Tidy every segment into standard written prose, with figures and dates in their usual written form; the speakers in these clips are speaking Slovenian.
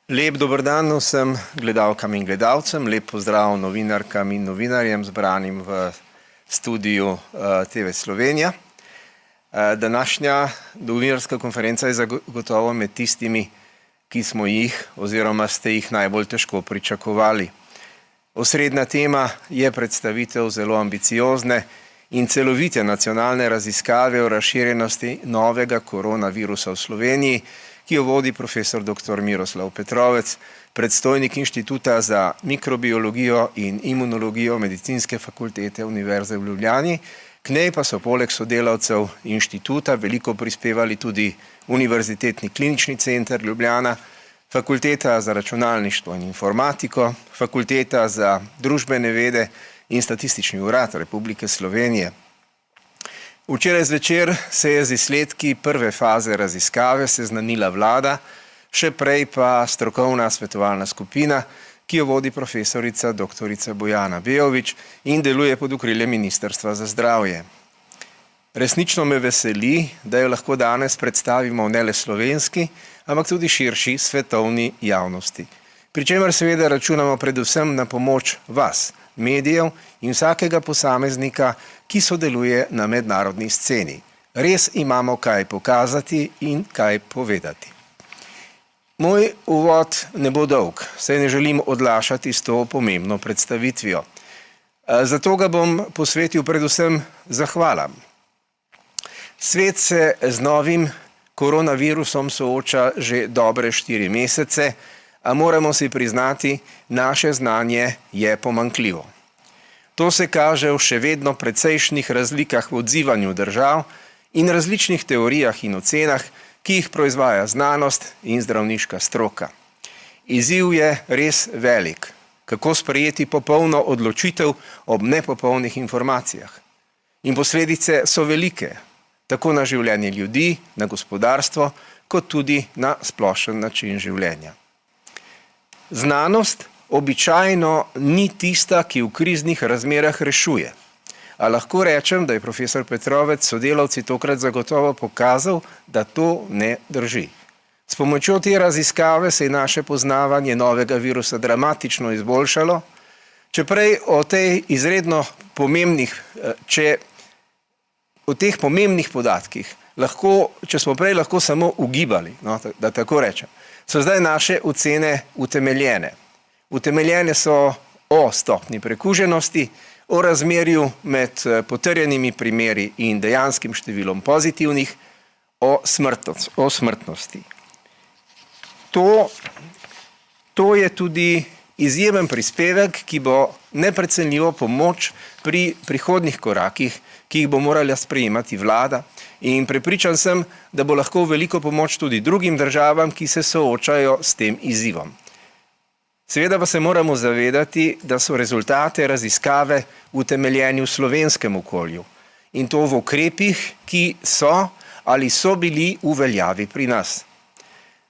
Lep dober dan vsem gledalkam in gledalcem, lep pozdrav novinarkam in novinarjem zbranim v studiu TV Slovenija. Današnja novinarska konferenca je zagotovo med tistimi, ki smo jih oziroma ste jih najbolj težko pričakovali. Osrednja tema je predstavitev zelo ambiciozne in celovite nacionalne raziskave o razširjenosti novega koronavirusa v Sloveniji, ki jo vodi profesor dr. Miroslav Petrovec, predstojnik Inštituta za mikrobiologijo in imunologijo Medicinske fakultete Univerze v Ljubljani. K njej pa so poleg sodelavcev inštituta veliko prispevali tudi Univerzitetni klinični center Ljubljana, Fakulteta za računalništvo in informatiko, Fakulteta za družbene vede in Statistični urad Republike Slovenije. Včeraj zvečer se je z izsledki prve faze raziskave seznanila vlada, še prej pa strokovna svetovalna skupina, ki jo vodi profesorica dr. Bojana Beović in deluje pod okriljem Ministrstva za zdravje. Resnično me veseli, da jo lahko danes predstavimo ne le slovenski, ampak tudi širši svetovni javnosti. Pri čemer seveda računamo predvsem na pomoč vas, medijev in vsakega posameznika, ki sodeluje na mednarodni sceni. Res imamo kaj pokazati in kaj povedati. Moj uvod ne bo dolg, saj ne želim odlašati s to pomembno predstavitvijo. Zato ga bom posvetil predvsem zahvalam. Svet se z novim koronavirusom sooča že dobre 4 mesece, a moramo si priznati, naše znanje je pomanjkljivo. To se kaže v še vedno precejšnjih razlikah v odzivanju držav in različnih teorijah in ocenah, ki jih proizvaja znanost in zdravniška stroka. Izziv je res velik, kako sprejeti popolno odločitev ob nepopolnih informacijah. In posledice so velike, tako na življenje ljudi, na gospodarstvo, kot tudi na splošen način življenja. Znanost običajno ni tista, ki v kriznih razmerah rešuje. A lahko rečem, da je profesor Petrovec sodelavci tokrat zagotovo pokazal, da to ne drži. S pomočjo te raziskave se je naše poznavanje novega virusa dramatično izboljšalo, o teh pomembnih podatkih, če smo prej lahko samo ugibali, da tako rečem, so zdaj naše ocene utemeljene. Utemeljene so o stopnji prekuženosti, o razmerju med potrjenimi primeri in dejanskim številom pozitivnih, o smrtnosti. To je tudi izjemen prispevek, ki bo neprecenljivo pomoč pri prihodnjih korakih, ki jih bo morala sprejemati vlada, in prepričan sem, da bo lahko veliko pomoč tudi drugim državam, ki se soočajo s tem izzivom. Seveda pa se moramo zavedati, da so rezultate raziskave utemeljeni v slovenskem okolju in to v ukrepih, ki so ali so bili v veljavi pri nas.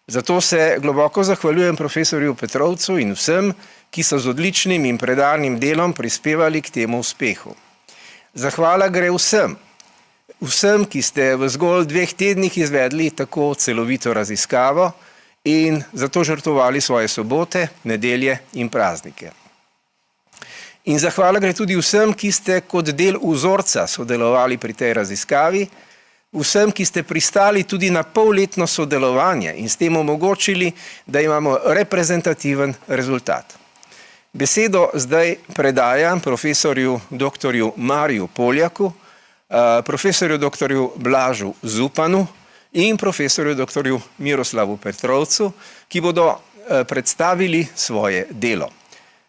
Zato se globoko zahvaljujem profesorju Petrovcu in vsem, ki so z odličnim in predanim delom prispevali k temu uspehu. Zahvala gre vsem, ki ste v zgolj 2 tednih izvedli tako celovito raziskavo in zato žrtvovali svoje sobote, nedelje in praznike. In zahvala gre tudi vsem, ki ste kot del vzorca sodelovali pri tej raziskavi, vsem, ki ste pristali tudi na polletno sodelovanje in s tem omogočili, da imamo reprezentativen rezultat. Besedo zdaj predajam profesorju dr. Mariju Poljaku, profesorju dr. Blažu Zupanu in profesorju dr. Miroslavu Petrovcu, ki bodo predstavili svoje delo.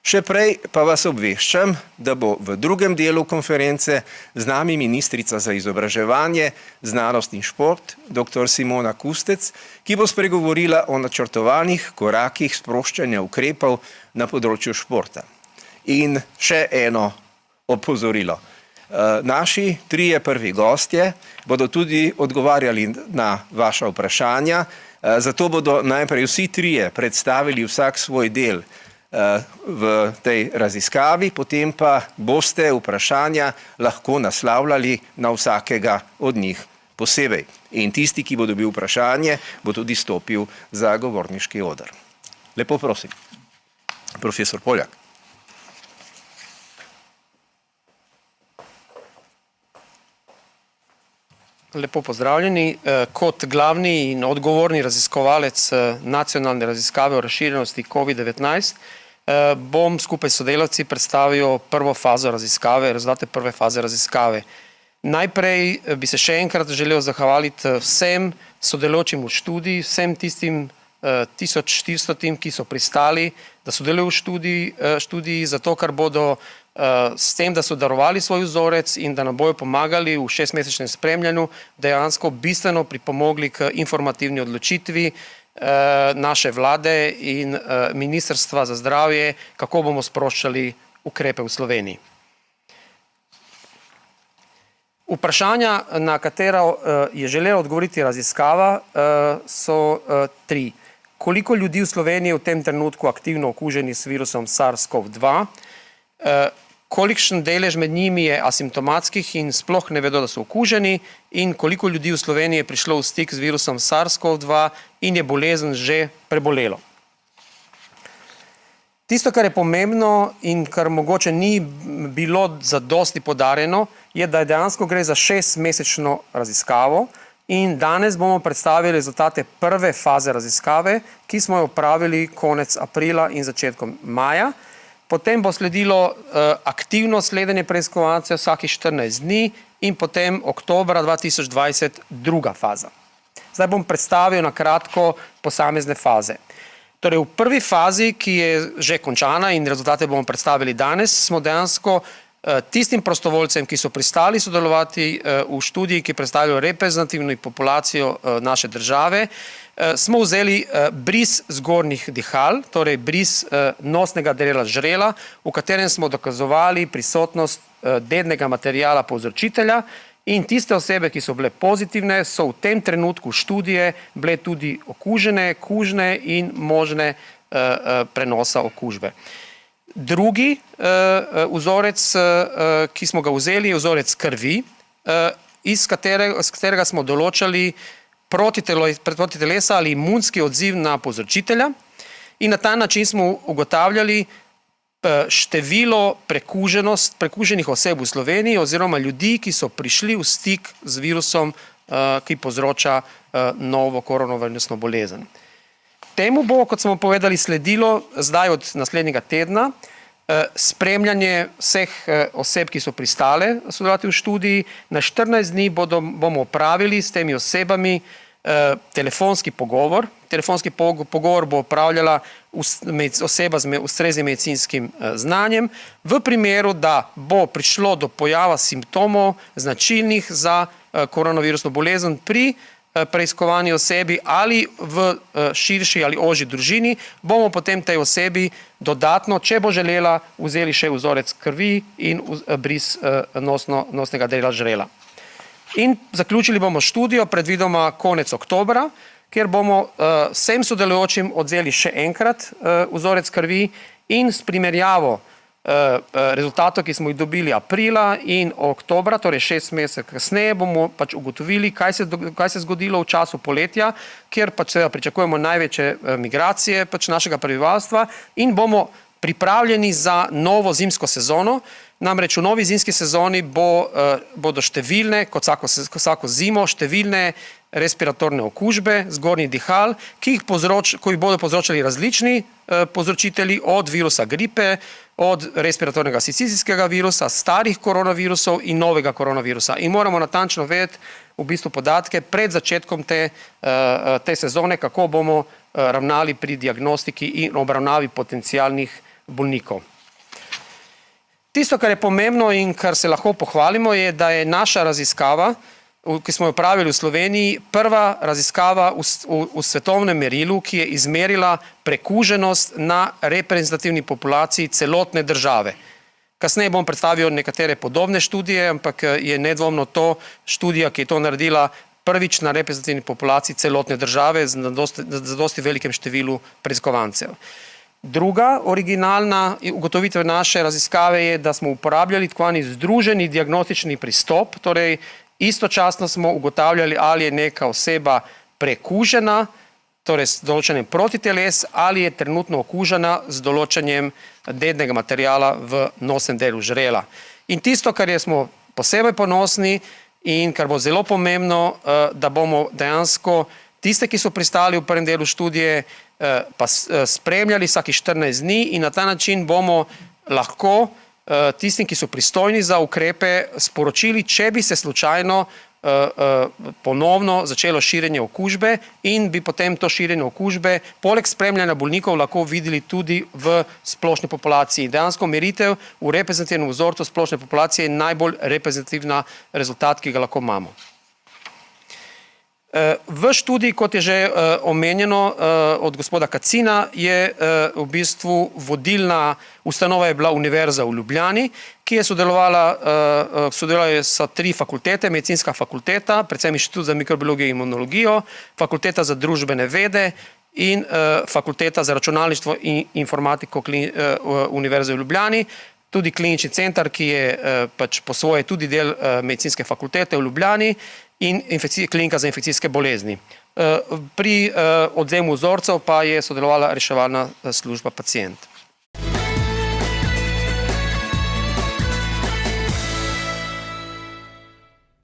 Še prej pa vas obveščam, da bo v drugem delu konference z nami ministrica za izobraževanje, znanost in šport, dr. Simona Kustec, ki bo spregovorila o načrtovanih korakih sproščanja ukrepov na področju športa. In še eno opozorilo. Naši 3 prvi gostje bodo tudi odgovarjali na vaša vprašanja, zato bodo najprej vsi 3 predstavili vsak svoj del v tej raziskavi, potem pa boste vprašanja lahko naslavljali na vsakega od njih posebej. In tisti, ki bo dobil vprašanje, bo tudi stopil za govorniški oder. Lepo prosim. Profesor Poljak. Lepo pozdravljeni. Kot glavni in odgovorni raziskovalec nacionalne raziskave o razširjenosti COVID-19 bom skupaj s sodelavci predstavil prvo fazo raziskave, rezultate prve faze raziskave. Najprej bi se še enkrat želel zahvaliti vsem sodelujočim v študiji, vsem tistim 1400, ki so pristali, da sodelujo v študiji, zato ker bodo s tem, da so darovali svoj vzorec in da nam bojo pomagali v 6-mesečnem spremljanju, dejansko bistveno pripomogli k informativni odločitvi naše vlade in Ministrstva za zdravje, kako bomo sproščali ukrepe v Sloveniji. Vprašanja, na katera je želela odgovoriti raziskava, so 3. Koliko ljudi v Sloveniji je v tem trenutku aktivno okuženi s virusom SARS-CoV-2? Kolikšen delež med njimi je asimptomatskih in sploh ne vedo, da so okuženi, in koliko ljudi v Sloveniji je prišlo v stik z virusom SARS-CoV-2 in je bolezen že prebolelo. Tisto, kar je pomembno in kar mogoče ni bilo zadosti poudarjeno, je, da dejansko gre za 6-mesečno raziskavo in danes bomo predstavili rezultate prve faze raziskave, ki smo jo opravili konec aprila in začetkom maja. Potem bo sledilo aktivno sledenje preiskovalcev vsakih 14 dni in potem oktobra 2020 druga faza. Zdaj bom predstavil na kratko posamezne faze. Torej v prvi fazi, ki je že končana in rezultate bomo predstavili danes, smo dejansko tistim prostovoljcem, ki so pristali sodelovati v študiji, ki predstavljajo reprezentativno populacijo naše države, smo vzeli bris zgornjih dihal, torej bris nosnega dela žrela, v katerem smo dokazovali prisotnost dednega materiala povzročitelja, in tiste osebe, ki so bile pozitivne, so v tem trenutku študije bile tudi okužene, kužne in možne prenosa okužbe. Drugi vzorec, ki smo ga vzeli, je vzorec krvi, iz katerega smo določali protitelesa ali imunski odziv na povzročitelja, in na ta način smo ugotavljali število prekuženih oseb v Sloveniji oziroma ljudi, ki so prišli v stik z virusom, ki povzroča novo koronavirusno bolezen. Temu bo, kot smo povedali, sledilo zdaj od naslednjega tedna spremljanje vseh oseb, ki so pristale sodelovati v študiji. Na 14 dni bomo opravili s temi osebami telefonski pogovor. Telefonski pogovor bo opravljala oseba z ustreznim medicinskim znanjem. V primeru, da bo prišlo do pojava simptomov značilnih za koronavirusno bolezen pri preiskovani osebi ali v širši ali ožji družini, bomo potem tej osebi dodatno, če bo želela, vzeli še vzorec krvi in bris nosnega dela žrela. In zaključili bomo študijo predvidoma konec oktobra, kjer bomo vsem sodelujočim odzeli še enkrat vzorec krvi in s primerjavo rezultatov, ki smo jih dobili aprila in oktobra, torej 6 mesecev kasneje, bomo pač ugotovili, kaj se zgodilo v času poletja, kjer pač pričakujemo največje migracije pač našega prebivalstva in bomo pripravljeni za novo zimsko sezono. Namreč v novi zimski sezoni bodo številne, kot vsako zimo, številne respiratorne okužbe zgornjih dihal, ki jih bodo povzročali različni povzročitelji, od virusa gripe, od respiratornega sincicijskega virusa, starih koronavirusov in novega koronavirusa. In moramo natančno vedeti v bistvu podatke pred začetkom te sezone, kako bomo ravnali pri diagnostiki in obravnavi potencialnih bolnikov. Tisto, kar je pomembno in kar se lahko pohvalimo, je, da je naša raziskava, ki smo jo pravili v Sloveniji, prva raziskava v svetovnem merilu, ki je izmerila prekuženost na reprezentativni populaciji celotne države. Kasneje bom predstavil nekatere podobne študije, ampak je nedvomno to študija, ki je to naredila prvič na reprezentativni populaciji celotne države z dosti velikim številu preiskovancev. Druga originalna ugotovitev naše raziskave je, da smo uporabljali tako zvani združeni diagnostični pristop, torej istočasno smo ugotavljali, ali je neka oseba prekužena torej s določenjem protiteles, ali je trenutno okužena z določenjem dednega materijala v nosnem delu žrela. In tisto, kar smo posebej ponosni in kar bo zelo pomembno, da bomo dejansko tiste, ki so pristali v prvem delu študije, pa spremljali vsaki 14 dni in na ta način bomo lahko tistim, ki so pristojni za ukrepe, sporočili, če bi se slučajno ponovno začelo širjenje okužbe in bi potem to širjenje okužbe poleg spremljanja bolnikov lahko videli tudi v splošni populaciji. Dejansko meritev v reprezentativnem vzorcu splošne populacije je najbolj reprezentativna rezultat, ki ga lahko imamo. V študiji, kot je že omenjeno od gospoda Kacina, je v bistvu vodilna ustanova je bila Univerza v Ljubljani, ki je sodelovali so 3 fakultete, medicinska fakulteta, predvsem Inštitut za mikrobiologijo in imunologijo, fakulteta za družbene vede in fakulteta za računalništvo in informatiko Univerze v Ljubljani, tudi klinični center, ki je pač po svoje tudi del medicinske fakultete v Ljubljani, in klinika za infekcijske bolezni. Pri odvzemu vzorcev pa je sodelovala reševalna služba Pacient.